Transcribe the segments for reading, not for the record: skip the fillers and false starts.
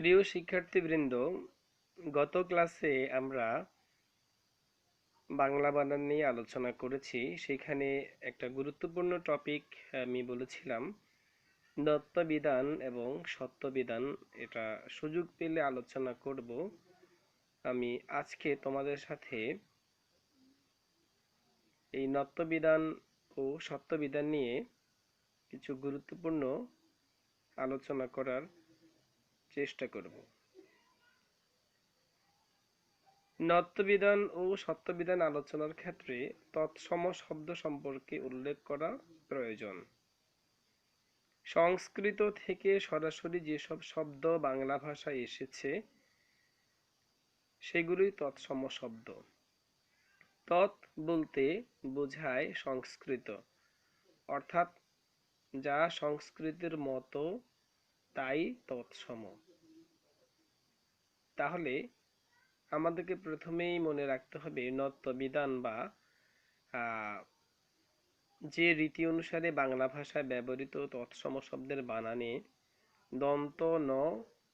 প্রিয় শিক্ষার্থীবৃন্দ, গত ক্লাসে আমরা বাংলা বানান নিয়ে আলোচনা করেছি। সেখানে একটা গুরুত্বপূর্ণ টপিক আমি বলেছিলাম নত্যবিধান এবং সত্যবিধান। এটা সুযোগ পেলে আলোচনা করব। আমি আজকে তোমাদের সাথে এই নত্যবিধান ও সত্যবিধান নিয়ে কিছু গুরুত্বপূর্ণ আলোচনা করার চেষ্টা করব। নত্যবিধান ও সত্যবিধান আলোচনার ক্ষেত্রে তৎসম শব্দ সম্পর্কে উল্লেখ করা প্রয়োজন। সংস্কৃত থেকে সরাসরি যেসব শব্দ বাংলা ভাষায় এসেছে সেগুলোই তৎসম শব্দ। তৎ বলতে বোঝায় সংস্কৃত, অর্থাৎ যা সংস্কৃতের মতো তাই তৎসম। তাহলে আমাদেরকে প্রথমেই মনে রাখতে হবে নত্যবিধান বা যে রীতি অনুসারে বাংলা ভাষায় ব্যবহৃত তৎসম শব্দের বানানে দন্ত ন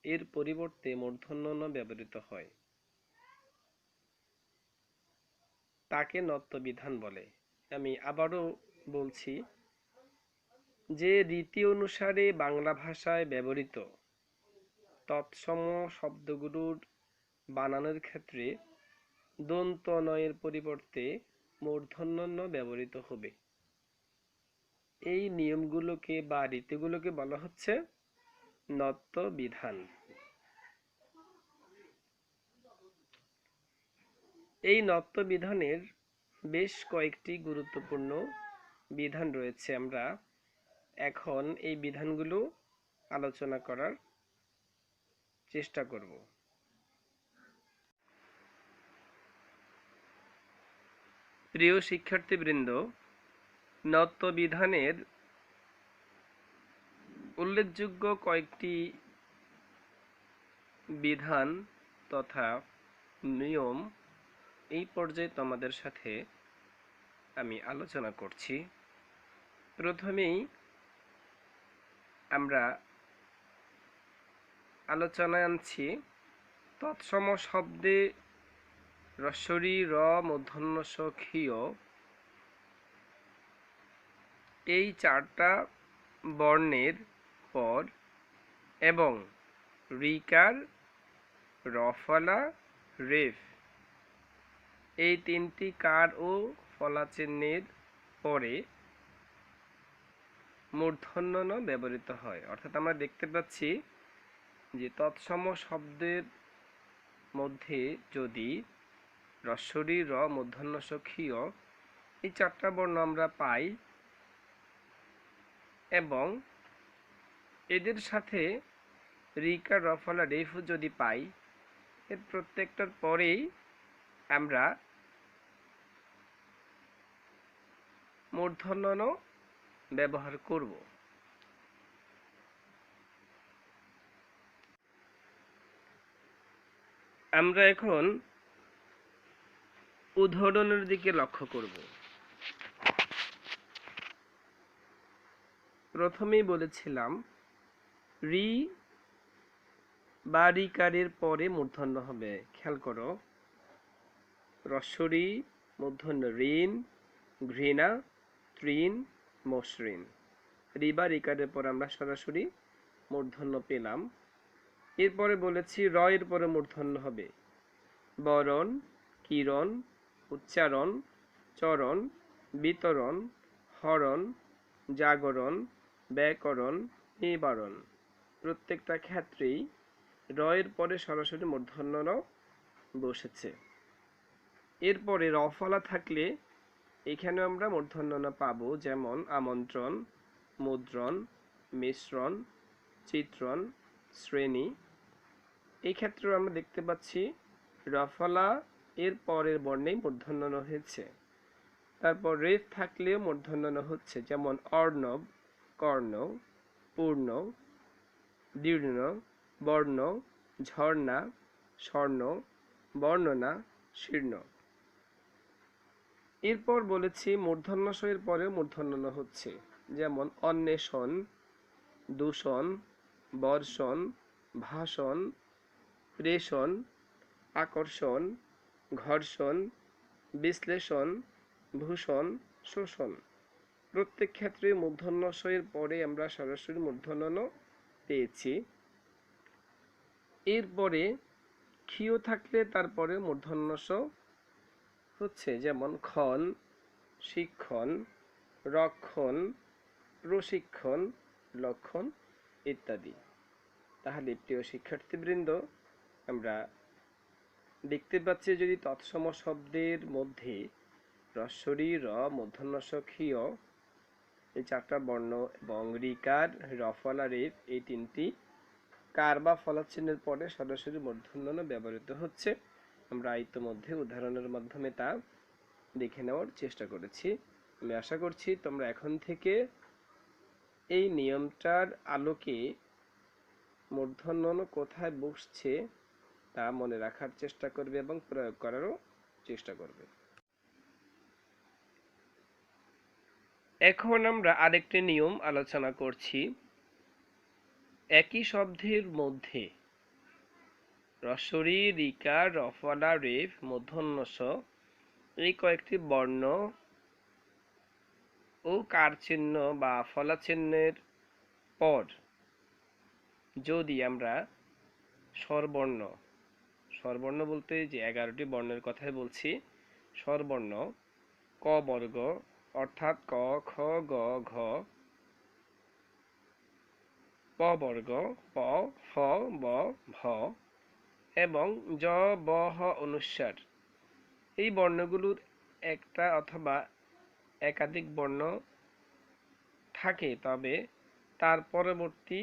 এর পরিবর্তে মূর্ধন্য ন ব্যবহৃত হয় তাকে নত্যবিধান বলে। আমি আবারও বলছি, যে রীতি অনুসারে বাংলা ভাষায় ব্যবহৃত তৎসম শব্দগুলোর বানানোর ক্ষেত্রে দন্ত ন এর পরিবর্তে মূর্ধন্য ণ ব্যবহৃত হবে, এই নিয়মগুলোকে বা রীতিগুলোকে বলা হচ্ছে নত্যবিধান। এই নত্যবিধানের বেশ কয়েকটি গুরুত্বপূর্ণ বিধান রয়েছে। আমরা এখন এই বিধানগুলো আলোচনা করার চেষ্টা করব। প্রিয় শিক্ষার্থীবৃন্দ, নত্যবিধানের উল্লেখযোগ্য কয়েকটি বিধান তথা নিয়ম এই পর্যায়ে তোমাদের সাথে আমি আলোচনা করছি। প্রথমেই আমরা আলোচনায় আনছি তৎসম শব্দে ঋ র মূর্ধন্য ষ ক্ষীয় এই চারটা বর্ণের পর এবং ঋকার, রফলা, রেফ এই তিনটি কার ও ফলা চিহ্নের পরে মূর্ধন্য ণ ব্যবহৃত হয়। অর্থাৎ আমরা দেখতে পাচ্ছি যে তৎসম শব্দের মধ্যে যদি ঋ র মূর্ধন্য ষ ক্ষীয় এই চারটা বর্ণ আমরা পাই এবং এদের সাথে ঋকার, রফলা, রেফ যদি পাই, এর প্রত্যেকটার পরেই আমরা মূর্ধন্য ণ ব্যবহার করব। আমরা এখন উদাহরণের দিকে লক্ষ্য করব। প্রথমেই বলেছিলাম রি বা ঋকারের পরে মূর্ধন্য হবে। খেয়াল করো, ঋ মূর্ধন্য ঋণ, ঘৃণা, তৃণ, মসৃণ। রি বা ঋকারের পর আমরা সরাসরি মূর্ধন্য পেলাম। এরপরে বলেছি র এর পরে মূর্ধন্য হবে বরণ, কিরণ, উচ্চারণ, চরণ, বিতরণ, হরণ, জাগরণ, ব্যাকরণ, নিবারণ। প্রত্যেকটা ক্ষেত্রেই র এর পরে সরাসরি মূর্ধন্য ণ বসেছে। এরপরে রফলা থাকলে এখানে আমরা মূর্ধন্য ণ পাবো, যেমন আমন্ত্রণ, মুদ্রণ, মিশ্রণ, চিত্রণ, শ্রেণী। এই ক্ষেত্রেও আমরা দেখতে পাচ্ছি রফলা এর পরের বর্ণেই মূর্ধন্য ণ হয়েছে। তারপর রেফ থাকলেও মূর্ধন্য ণ হচ্ছে, যেমন অর্ণব, কর্ণ, পূর্ণ, দীর্ঘ, বর্ণ, ঝর্ণা, স্বর্ণ, বর্ণনা, শীর্ণ। এরপর বলেছি মূর্ধন্য ষ এর পরেও মূর্ধন্য ণ হচ্ছে, যেমন অন্বেষণ, দূষণ, বর্ষণ, ভাষণ, রেশন, আকর্ষণ, ঘর্ষণ, বিশ্লেষণ, ভূষণ, শোষণ। প্রত্যেক ক্ষেত্রে মূর্ধন্য ষ এর পরে আমরা সরাসরি মূর্ধন্য ণ পেয়েছি। এরপরে ক্ষীয় থাকলে তারপরে মূর্ধন্য ষ হচ্ছে, যেমন ক্ষণ, শিক্ষণ, রক্ষণ, প্রশিক্ষণ, লক্ষণ ইত্যাদি। তাহলে প্রিয় শিক্ষার্থীবৃন্দ, আমরা দেখতে পাচ্ছি যদি তৎসম শব্দের মধ্যে হ্রস্বরি, র, মূর্ধন্য ষ, ক্ষীয় এই চারটা বর্ণ এবং রিকার, রফলা, রেফ এই তিনটি কার বা ফলাচ্ছিন্নের পরে সরাসরি মূর্ধন্য ণ ব্যবহৃত হচ্ছে। আমরা ইতিমধ্যে উদাহরণের মাধ্যমে তা দেখে নেওয়ার চেষ্টা করেছি। আমি আশা করছি তোমরা এখন থেকে এই নিয়মটার আলোকে মূর্ধন্য ণ কোথায় বসছে তা মনে রাখার চেষ্টা করবে এবং প্রয়োগ করারও চেষ্টা করবে। এখন আমরা আরেকটি নিয়ম আলোচনা করছি। একই শব্দের মধ্যে হ্রস্বরি, রিকার, রফলা, রেফ, মূর্ধন্য ষ এই কয়েকটি বর্ণ ও কার চিহ্ন বা ফলা চিহ্নের পর যদি আমরা স্বরবর্ণ, স্বরবর্ণ বলতে যে 11টি বর্ণের কথাই বলছি, স্বরবর্ণ ক বর্গ অর্থাৎ ক, খ, গ, ঘ, প বর্গ প, ফ, ব, ভ এবং জ, ব, হ অনুস্বার এই বর্ণগুলোর একটা অথবা একাধিক বর্ণ থাকে, তবে তার পরবর্তী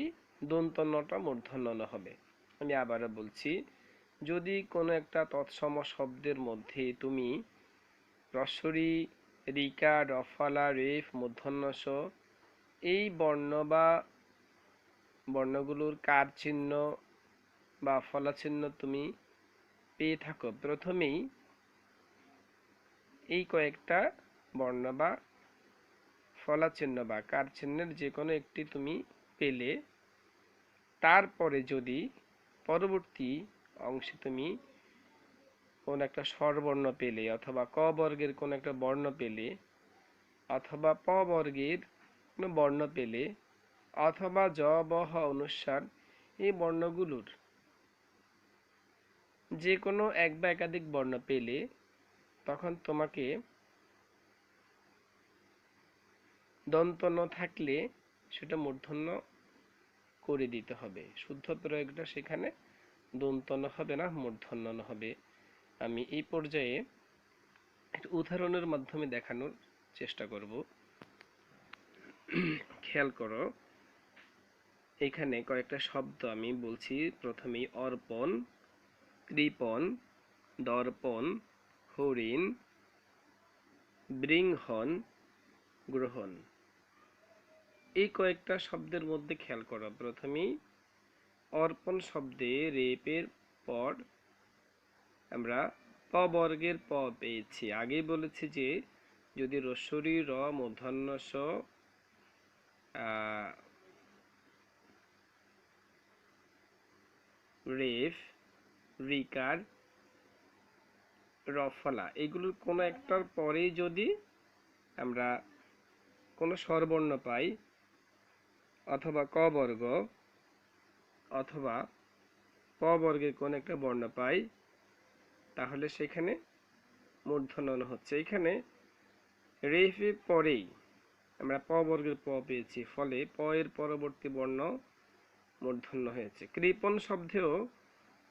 দন্ত ণটা মূর্ধন্য ণ হবে। আমি আবারও বলছি, যদি কোনো একটা তৎসম শব্দের মধ্যে তুমি হ্রস্বরি, রিকার, রফলা, রেফ, মূর্ধন্য ষ এই বর্ণ বা বর্ণগুলোর কার চিহ্ন বা ফলা চিহ্ন তুমি পেয়ে থাকো, প্রথমেই এই কয়েকটা বর্ণ বা ফলা চিহ্ন বা কার চিহ্নের যে কোনো একটি তুমি পেলে, তারপরে যদি পরবর্তী অংশে তুমি কোন একটা স্বরবর্ণ পেলে অথবা ক বর্গের কোন একটা বর্ণ পেলে অথবা প বর্গের কোনো বর্ণ পেলে অথবা জ, ব, হ অনুস্বার এই বর্ণগুলোর যে কোনো এক বা একাধিক বর্ণ পেলে তখন তোমাকে দন্ত ন থাকলে সেটা মূর্ধন্য করে দিতে হবে। শুদ্ধ প্রয়োগটা সেখানে দন্ত ন হবে না, মূর্ধন্য ন হবে। আমি এই পর্যায়ে একটা উদাহরণের মাধ্যমে দেখানোর চেষ্টা করব। খেয়াল করো, এখানে কয়েকটা শব্দ আমি বলছি। প্রথমেই অর্পণ, কৃপণ, দর্পণ, হরিণ, বৃংহন, গ্রহণ। এই কয়েকটা শব্দের মধ্যে খেয়াল করো, প্রথমেই অর্পণ শব্দে রেপের পর আমরা প বর্গের প পেয়েছি। আগেই বলেছি যে যদি হ্রস্বরি, র, মূর্ধন্য ষ, রেফ, রিকার, রফলা এগুলোর কোনো একটার পরে যদি আমরা কোনো স্বরবর্ণ পাই অথবা ক বর্গ অথবা প বর্গের কোন একটা বর্ণ পাই, তাহলে সেখানে মূর্ধন্য ণ হচ্ছে। এখানে রেফের পরেই আমরা প বর্গের প পেয়েছি, ফলে প এর পরবর্তী বর্ণ মূর্ধন্য হয়েছে। কৃপণ শব্দেও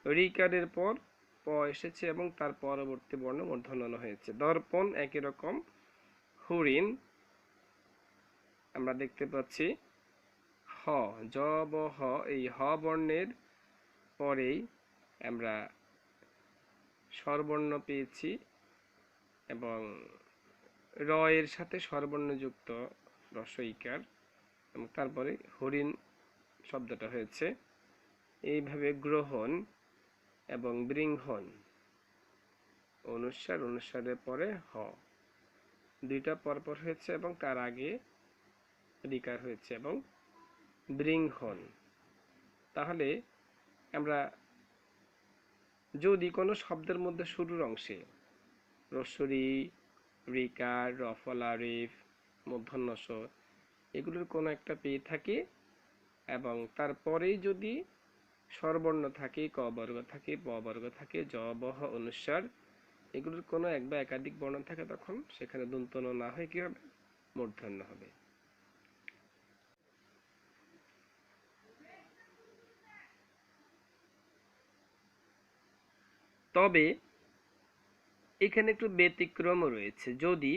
রিকারের পর প এসেছে এবং তার পরবর্তী বর্ণ মূর্ধন্য ণ হয়েছে। দর্পণ একই রকম। হরিণ আমরা দেখতে পাচ্ছি হ, জ, ব, হ এই হ বর্ণের পরেই আমরা স্বরবর্ণ পেয়েছি এবং র এর সাথে স্বরবর্ণযুক্ত রস্বইকার এবং তারপরে হরিণ শব্দটা হয়েছে। এইভাবে গ্রহণ এবং বৃংহন অনুস্বার, অনুস্বারের পরে হ দুইটা পরপর হয়েছে এবং তার আগে রিকার হয়েছে এবং বৃংহন। তাহলে আমরা যদি কোনো শব্দের মধ্যে শুরুর অংশে রস্বরী, রিকার, রফলা, রেফ, মূর্ধন্য ষ এগুলোর কোনো একটা পেয়ে থাকে এবং তারপরেই যদি স্বরবর্ণ থাকে, ক বর্গ থাকে, প বর্গ থাকে, জ, বহ, অনুস্বার এগুলোর কোনো এক বা একাধিক বর্ণ থাকে, তখন সেখানে দন্ত ন না হয়ে কি হবে? মূর্ধন্য হবে। তবে এখানে একটু ব্যতিক্রম রয়েছে। যদি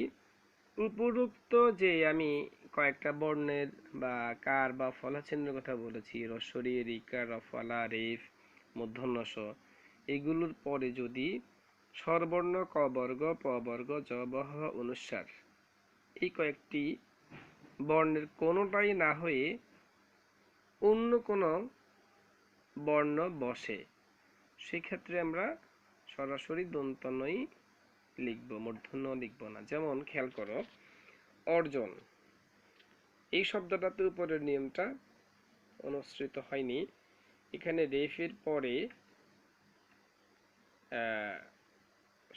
উপরোক্ত যে আমি কয়েকটা বর্ণের বা কার বা ফলা চিহ্নের কথা বলেছি, রস্বরী, রিকার, রফলা, রেফ, মূর্ধন্য ষ এগুলোর পরে যদি স্বরবর্ণ ক বর্গ, প বর্গ, জ, বহ, অনুস্বার এই কয়েকটি বর্ণের কোনোটাই না হয়ে অন্য কোনো বর্ণ বসে, সেক্ষেত্রে আমরা সরাসরি দন্ত নই লিখবো, মূর্ধন্য লিখবো না। যেমন খেয়াল করো, অর্জন এই শব্দটাতে উপরের নিয়মটা অনুসৃত হয়নি। এখানে রেফের পরে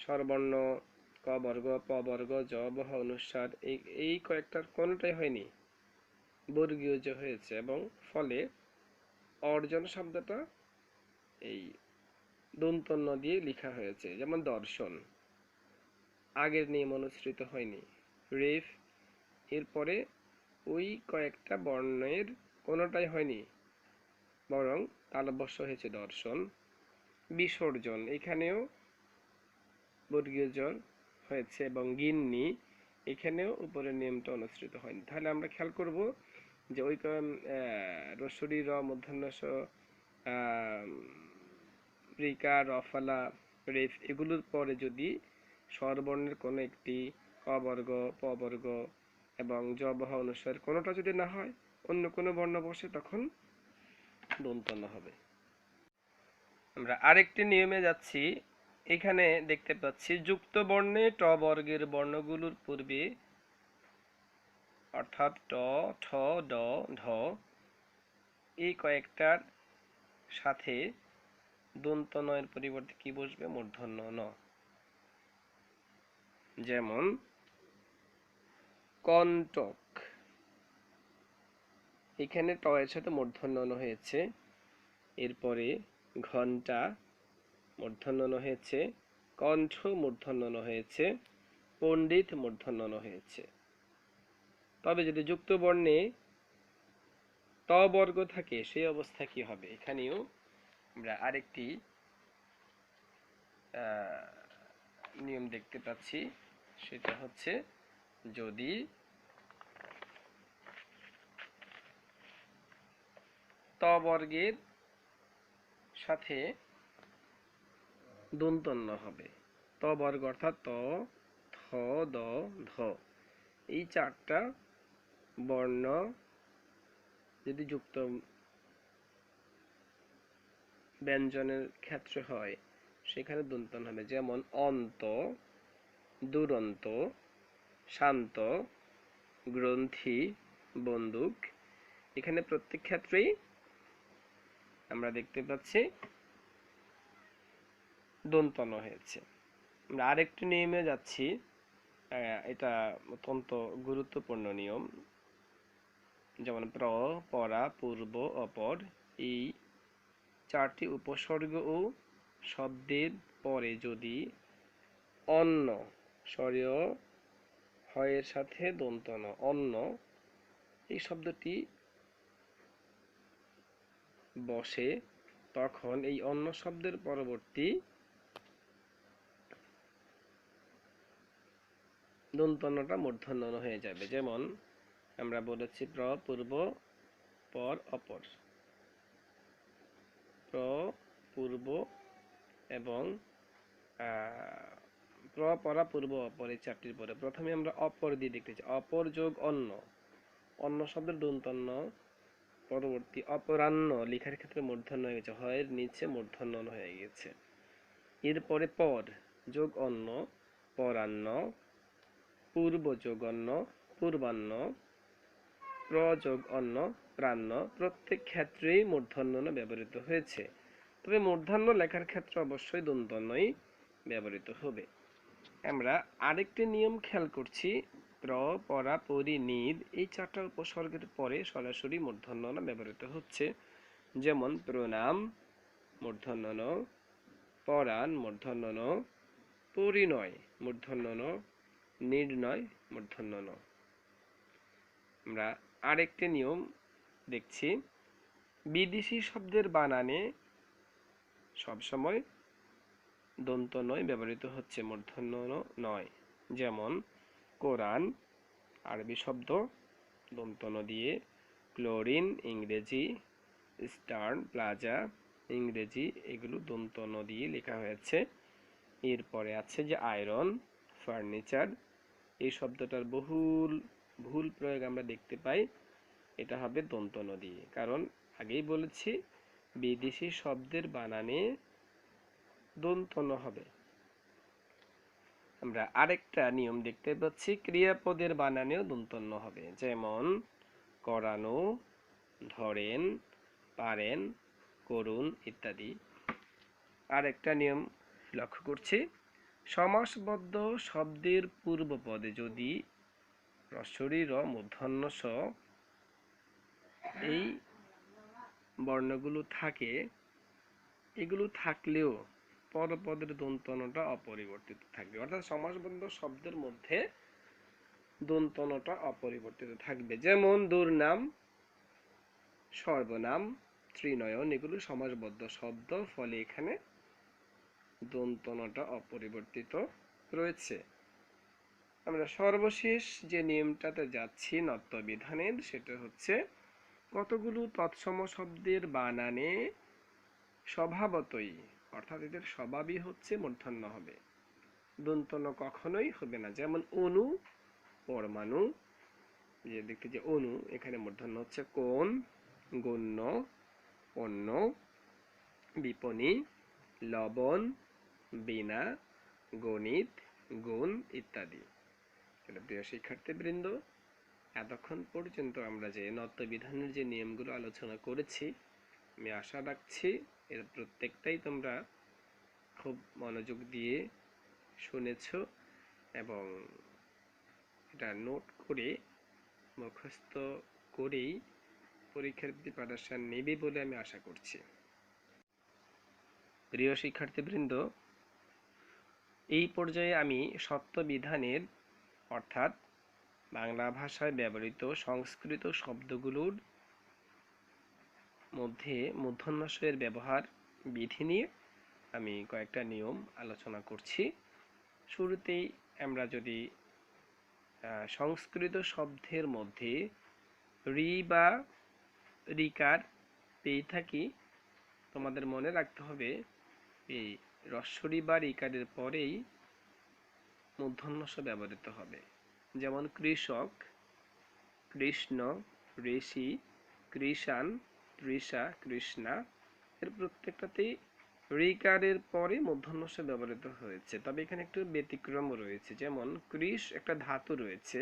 স্বরবর্ণ ক বর্গ, প বর্গ, জ, বহ, অনুস্বার এই কয়েকটার কোনোটাই হয়নি, বর্গীয় যে হয়েছে, এবং ফলে অর্জন শব্দটা এই দন্ত ন দিয়ে লেখা হয়েছে। যেমন দর্শন আগের নিয়ম অনুসৃত হয়নি, রেফ এরপরে ওই কয়েকটা বর্ণের কোনোটাই হয়নি, বরং তালব্যস্য হয়েছে দর্শন। বিসর্জন এখানেও বর্গীয় জন হয়েছে, এবং গিন্নি এখানেও উপরের নিয়মটা অনুসৃত হয়নি। তাহলে আমরা খেয়াল করব যে ওই রস্বরী, র, মূর্ধন্য ষ, রিকা, রফলা, রেফ এগুলোর পরে যদি স্বরবর্ণের কোনো একটি ক বর্গ, প বর্গ এবং জ, বহ, অনুস্বার কোনোটা যদি না হয়, অন্য কোনো বর্ণ বসে, তখন দন্ত ন হবে। আমরা আরেকটি নিয়মে যাচ্ছি। এখানে দেখতে পাচ্ছি যুক্ত বর্ণে ট বর্গের বর্ণগুলোর পূর্বে অর্থাৎ ট, ঠ, ড, ঢ এই কয়েকটার সাথে দন্ত ন এর পরিবর্তে কি বসবে? মূর্ধন্য ন। যেমন কণ্টক, এখানে ট এর সাথে মূর্ধন্য ন হয়েছে, এরপরে ঘণ্টা মূর্ধন্য ন হয়েছে, কণ্ঠ মূর্ধন্য ন হয়েছে, পণ্ডিত মূর্ধন্য ন হয়েছে। তবে যদি যুক্ত বর্ণে ত বর্গ থাকে, সেই অবস্থা কি হবে? এখানেও আমরা আরেকটি নিয়ম দেখতে পাচ্ছি, সেটা হচ্ছে যদি ত বর্গের সাথে দন্ত ন হবে, ত বর্গ অর্থাৎ ত, থ, দ, ধ এই চারটা বর্ণ যদি যুক্ত ব্যঞ্জনের ক্ষেত্রে হয়, সেখানে দন্ত ন হবে। যেমন অন্ত, দুরন্ত, শান্ত, গ্রন্থি, বন্দুক এখানে প্রত্যেক ক্ষেত্রেই আমরা দেখতে পাচ্ছি দন্ত ন হয়েছে। আমরা আরেকটি নিয়মে যাচ্ছি, এটা অত্যন্ত গুরুত্বপূর্ণ নিয়ম। যেমন প্র, পরা, পূর্ব, অপর এই চারটি উপসর্গ ও শব্দের পরে যদি অন্য স্বরীয় হয়ের সাথে দন্ত ন, অন্য এই শব্দটি বসে, তখন এই অন্য শব্দের পরবর্তী দন্ত নটা মূর্ধন্য ন হয়ে যাবে। যেমন আমরা বলেছি প্র, পূর্ব, পর, অপর। প্র, পূর্ব এবং প্র, পরা, পূর্ব, অপর এই চারটির পরে প্রথমে আমরা অপর দিয়ে দেখতেছি। অপর যোগ অন্য, অন্য শব্দের দন্ত ন পরবর্তী অপরাহ্ন লেখার ক্ষেত্রে মূর্ধন্য হয়ে গেছে, হয়ের নিচে মূর্ধন্য হয়ে গেছে। এরপরে পর যোগ অন্য, পরাহ্ন, পূর্ব যোগ অন্য, পূর্বাহ্ন, প্র যোগ অন্য, প্রাহ্ন প্রত্যেক ক্ষেত্রেই মূর্ধন্য ন ব্যবহৃত হয়েছে। তবে মূর্ধন্য লেখার ক্ষেত্রে অবশ্যই দন্তন্যই ব্যবহৃত হবে। আমরা আরেকটি নিয়ম খেয়াল করছি, প্র, পরা, পরি, নিদ এই চারটা উপসর্গের পরে সরাসরি মূর্ধন্য ন ব্যবহৃত হচ্ছে। যেমন প্রণাম মূর্ধন্য ন, পরাণ মূর্ধন্য ন, পরিণয় মূর্ধন্য ন, নির্ণয় মূর্ধন্য ন। আমরা আরেকটি নিয়ম দেখছি, বিদেশি শব্দের বানানে সবসময় দন্ত নয় ব্যবহৃত হচ্ছে, মূর্ধন্য নয়। যেমন কোরআন আরবি শব্দ দন্ত ন দিয়ে, ক্লোরিন ইংরেজি, স্টার্ন প্লাজা ইংরেজি, এগুলো দন্ত ন দিয়ে লেখা হয়েছে। এরপরে আছে যে আয়রন ফার্নিচার, এই শব্দটার ভুল প্রয়োগ আমরা দেখতে পাই, এটা হবে দন্ত ন দিয়ে, কারণ আগেই বলেছি বিদেশি শব্দের বানানে দন্ত ন হবে। আমরা আরেকটা নিয়ম দেখতে পাচ্ছি, ক্রিয়াপদের বানানেও দন্ত ন হবে। যেমন করানো, ধরেন, পারেন, করুন ইত্যাদি। আরেকটা নিয়ম লক্ষ্য করছি, সমাসবদ্ধ শব্দের পূর্বপদে যদি র, মূর্ধন্য স এই বর্ণগুলো থাকে, এগুলো থাকলেও পরপদের দন্তনটা অপরিবর্তিত থাকবে। অর্থাৎ সমাসবদ্ধ শব্দের মধ্যে দন্তনটা অপরিবর্তিত থাকবে। যেমন দুর্নাম, সর্বনাম, ত্রিনয়ন এগুলো সমাসবদ্ধ শব্দ, ফলে এখানে দন্তনটা অপরিবর্তিত রয়েছে। আমরা সর্বশেষ যে নিয়মটাতে যাচ্ছি নত্যবিধানের, সেটা হচ্ছে কতগুলো তৎসম শব্দের বানানে স্বভাবতই, অর্থাৎ এদের স্বভাবই হচ্ছে মূর্ধন্য হবে, দন্তন্য কখনোই হবে না। যেমন অণু, পরমাণু, যে দেখতে যে অণু, এখানে মূর্ধন্য হচ্ছে কোণ, গণ্য, পণ্য, বিপণী, লবণ, বীণা, গণিত, গুণ ইত্যাদি। প্রিয় শিক্ষার্থীবৃন্দ, এতক্ষণ পর্যন্ত আমরা যে নত্যবিধানের যে নিয়মগুলো আলোচনা করেছি, আমি আশা রাখছি এর প্রত্যেকটাই তোমরা খুব মনোযোগ দিয়ে শুনেছ এবং এটা নোট করে মুখস্থ করেই পরীক্ষার প্রিপারেশন নেবে বলে আমি আশা করছি। প্রিয় শিক্ষার্থীবৃন্দ, এই পর্যায়ে আমি সত্যবিধানের অর্থাৎ বাংলা ভাষায় ব্যবহৃত সংস্কৃত শব্দগুলোর মধ্যে মূর্ধন্যাসের ব্যবহার বিধি নিয়ে আমি কয়েকটা নিয়ম আলোচনা করছি। শুরুতেই আমরা যদি সংস্কৃত শব্দের মধ্যে রি বা রিকার পেয়ে থাকি, তোমাদের মনে রাখতে হবে এই রস্বরি বা রিকারের পরেই মূর্ধন্যস ব্যবহৃত হবে। যেমন কৃষক, কৃষ্ণ, ঋষি, কৃষাণ, তৃষা, কৃষ্ণা, এর প্রত্যেকটাতেই রিকারের পরে মূর্ধন্যস ব্যবহৃত হয়েছে। তবে এখানে একটু ব্যতিক্রম রয়েছে। যেমন কৃষ একটা ধাতু রয়েছে,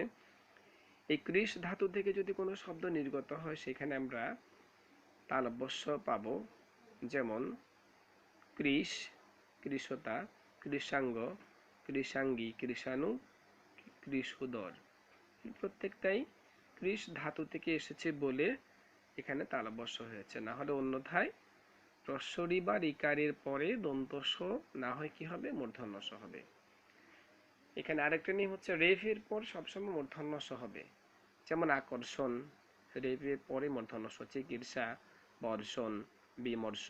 এই কৃষ ধাতু থেকে যদি কোনো শব্দ নির্গত হয়, সেখানে আমরা তালব্যস্য পাব। যেমন কৃষ, কৃষতা, কৃষাঙ্গ, কৃষাঙ্গী, কৃষাণু, কৃষোদর, প্রত্যেকটাই কৃষ ধাতু থেকে এসেছে বলে এখানে তালব্যস্য হয়েছে। না হলে অন্যথায় রস্বরি বা রিকারের পরে দন্তস্ব না হয় কি হবে, মূর্ধন্যস হবে। এখানে আরেকটা নিয়ম হচ্ছে রেফের পর সবসময় মূর্ধন্যস হবে। যেমন আকর্ষণ, রেফের পরে মূর্ধন্যস। চিকিৎসা, বর্ষণ, বিমর্ষ,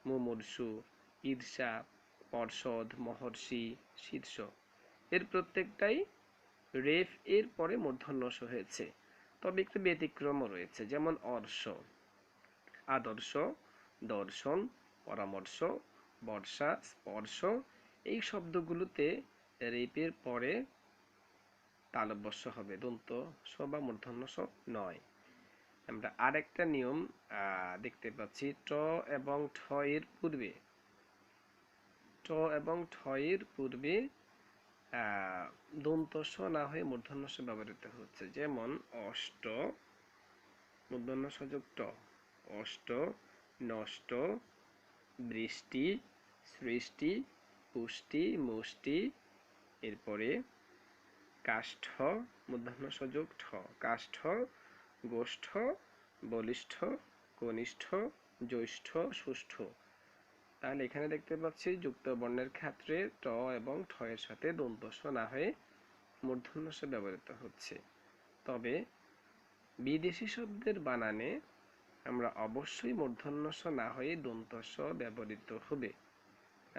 মুমূর্ষু, ঈর্ষা, পর্ষদ, মহর্ষি, শীর্ষ, এর প্রত্যেকটাই রেফ এর পরে মূর্ধন্যস হয়েছে। তবে একটু ব্যতিক্রমও রয়েছে। যেমন অর্ষ, আদর্শ, দর্শন, পরামর্শ, বর্ষা, স্পর্শ, এই শব্দগুলোতে রেফের পরে তালব্যস্য হবে, দন্ত স বা মূর্ধন্য স নয়। আমরা আরেকটা নিয়ম দেখতে পাচ্ছি, ট এবং ঠ এর পূর্বে, ট এবং ঠ এর পূর্বে দন্ত স না হয়ে মূর্ধন্য স ব্যবহৃত হচ্ছে। যেমন অষ্ট, মূর্ধন্য স যুক্ত, অষ্ট, নষ্ট, বৃষ্টি, সৃষ্টি, পুষ্টি, মুষ্টি, এরপরে কাষ্ঠ, মূর্ধন্য ষ যোগ ঠ, কাষ্ঠ, গোষ্ঠ, বলিষ্ঠ, কনিষ্ঠ, জ্যৈষ্ঠ, সুষ্ঠ। তাহলে এখানে দেখতে পাচ্ছি যুক্ত বর্ণের ক্ষেত্রে ট এবং ঠ এর সাথে দন্ত স না হয়ে মূর্ধন্য ষ ব্যবহৃত হচ্ছে। তবে বিদেশি শব্দের বানানে আমরা অবশ্যই মূর্ধন্য স না হয়ে দন্ত স ব্যবহৃত হবে।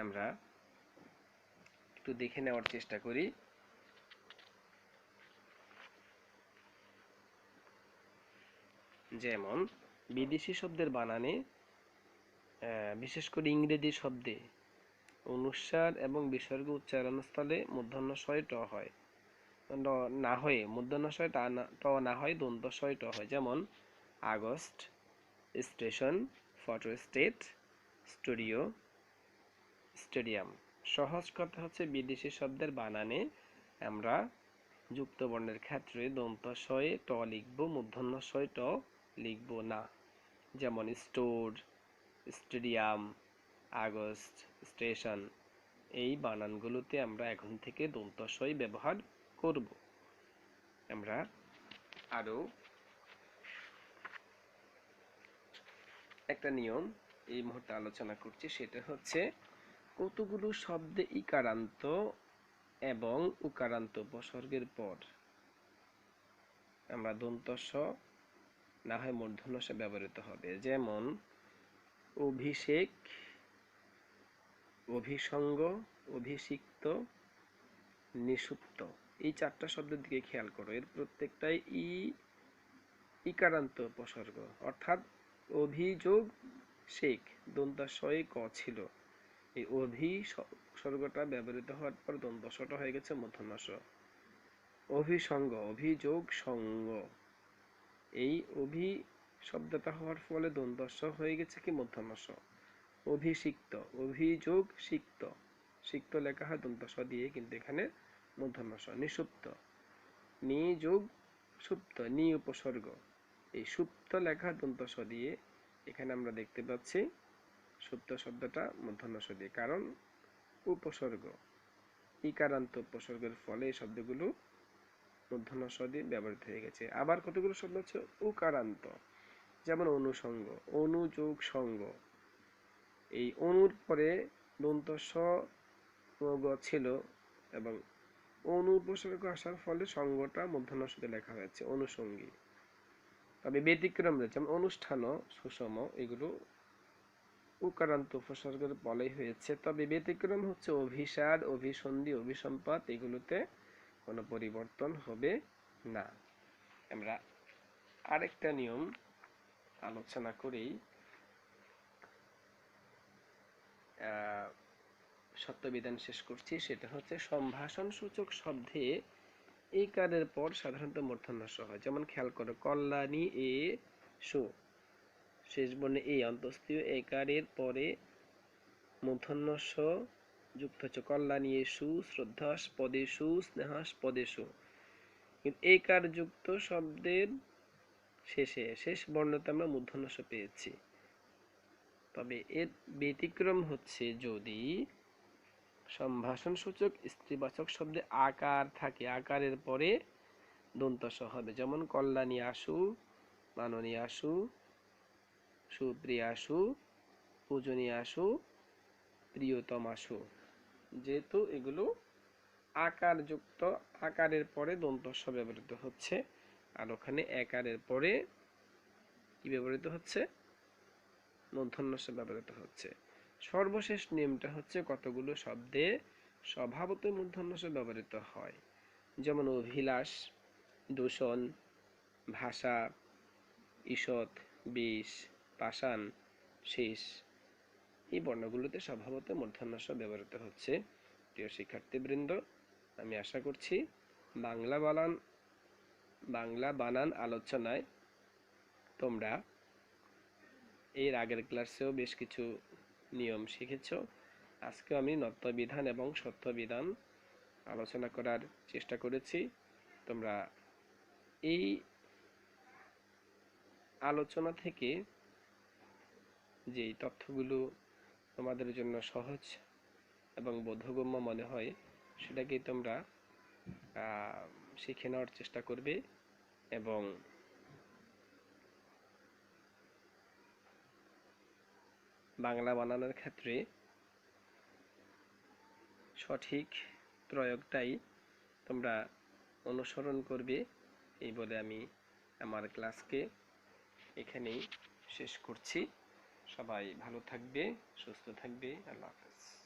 আমরা একটু দেখে নেওয়ার চেষ্টা করি। যেমন বিদেশি শব্দের বানানে বিশেষ করে ইংরেজি শব্দে অনুস্বার এবং বিসর্গ উচ্চারণস্থলে মূর্ধন্য ষয় ট হয়, না হয়ে মূর্ধন্য ষয় ট না হয় দন্ত ষয় ট হয়। যেমন August, station, photostat, studio, stadium. সহজ কথা হচ্ছে বিদেশি শব্দের বানানে আমরা যুক্ত বর্ণের ক্ষেত্রে দন্ত ষয়ে ট লিখব, মূর্ধন্য ষয় ট লিখব না। যেমন স্টোর, স্টেডিয়াম, আগস্ট, স্টেশন, এই বানানগুলোতে আমরা এখন থেকে দন্ত ষয় ব্যবহার করব। আমরা আরো একটা নিয়ম এই মুহূর্তে আলোচনা করছি, সেটা হচ্ছে কতগুলো শব্দে ইকারান্ত এবং উকারান্ত উপসর্গের পর আমরা দন্ত স না হয় মূর্ধন্য স ব্যবহৃত হবে। যেমন অভিষেক, অভিসঙ্গ, অভিষিক্ত, নিষুপ্ত। এই চারটা শব্দের দিকে খেয়াল করো, এর প্রত্যেকটাই ইকারান্ত উপসর্গ, অর্থাৎ অভিযোগ শেখ দন্ত শয়ে ক ছিল, এই অভিসর্গটা ব্যবহৃত হওয়ার পর দন্ত শটা হয়ে গেছে মূর্ধন্য স। অভিসঙ্গ, অভিযোগ সঙ্গ, এই অভি শব্দটা হওয়ার ফলে দন্ত স হয়ে গেছে কি মূর্ধন্য স। অভিষিক্ত, অভিযোগ সিক্ত, সিক্ত লেখা হয় দন্ত স দিয়ে, কিন্তু এখানে মূর্ধন্য স। নিষুপ্ত, নিযোগ সুপ্ত, নি উপসর্গ, এই সুপ্ত লেখা দন্ত স দিয়ে, এখানে আমরা দেখতে পাচ্ছি সুপ্ত শব্দটা মূর্ধন্য স দিয়ে, কারণ উপসর্গ ইকারান্ত উপসর্গের ফলে এই শব্দগুলো মূর্ধন্য স দিয়ে ব্যবহৃত হয়ে গেছে। আবার কতগুলো শব্দ হচ্ছে উকারান্ত, যেমন অনুসঙ্গ, অনুযোগ সঙ্গ, এই অনুর পরে দন্ত স ছিল এবং অনু উপসর্গ আসার ফলে সঙ্গটা মূর্ধন্য স দিয়ে লেখা হয়েছে অনুসঙ্গী। তবে ব্যতিক্রম রয়েছে, যেমন অনুষ্ঠান, সুষম, এগুলো উকারান্ত উপসর্গের বলাই হয়েছে। তবে ব্যতিক্রম হচ্ছে অভিসার, অভিসন্ধি, অভিসম্পাত, এগুলোতে কোনো পরিবর্তন হবে না। আমরা আরেকটা নিয়ম আলোচনা করেই সত্যবিধান শেষ করছি, সেটা হচ্ছে সম্ভাষণ সূচক শব্দে একারের পর সাধারণত মূর্ধন্য স হয়। যেমন খেয়াল করো, কল্যাণী এ সু, শেষ বর্ণে এই অন্তস্থীয় একারের পরে মূর্ধন্য স যুক্ত হচ্ছে কল্যাণী সু, শ্রদ্ধাস্পদেষু, স্নেহাস্পদেষু। কিন্তু একার যুক্ত শব্দের শেষে শেষ বর্ণতে আমরা মূর্ধন্য স পেয়েছি। তবে এর ব্যতিক্রম হচ্ছে যদি সম্ভাষণ সূচক স্ত্রীবাচক শব্দে আকার থাকে, আকারের পরে দন্ত স হবে। যেমন কল্যাণী আসু, মাননী আসু, সুপ্রিয়া আসু, পূজনীয় আসু, প্রিয়তম আসু। যেহেতু এগুলো আকার যুক্ত, আকারের পরে দন্ত স ব্যবহৃত হচ্ছে, আর ওখানে একারের পরে কি ব্যবহৃত হচ্ছে, মূর্ধন্য স ব্যবহৃত হচ্ছে। সর্বশেষ নিয়মটা হচ্ছে কতগুলো শব্দে স্বভাবত মূর্ধন্য স ব্যবহৃত হয়। যেমন অভিলাষ, দূষণ, ভাষা, ঈষৎ, বিষ, পাষাণ, শেষ, এই বর্ণগুলোতে স্বভাবত মূর্ধন্য স ব্যবহৃত হচ্ছে। প্রিয় শিক্ষার্থীবৃন্দ, আমি আশা করছি বাংলা বানান আলোচনায় তোমরা এর আগের ক্লাসেও বেশ কিছু নিয়ম শিখেছ। আজকে আমি নত্যবিধান এবং সত্যবিধান আলোচনা করার চেষ্টা করেছি। তোমরা এই আলোচনা থেকে যেই তথ্যগুলো তোমাদের জন্য সহজ এবং বোধগম্য মনে হয় সেটাকেই তোমরা শিখে নেওয়ার চেষ্টা করবে এবং বাংলা বানানোর ক্ষেত্রে সঠিক প্রয়োগটাই তোমরা অনুসরণ করবে। এই বলে আমি আমার ক্লাসকে এখানেই শেষ করছি। সবাই ভালো থাকবে, সুস্থ থাকবে। আল্লাহ হাফেজ।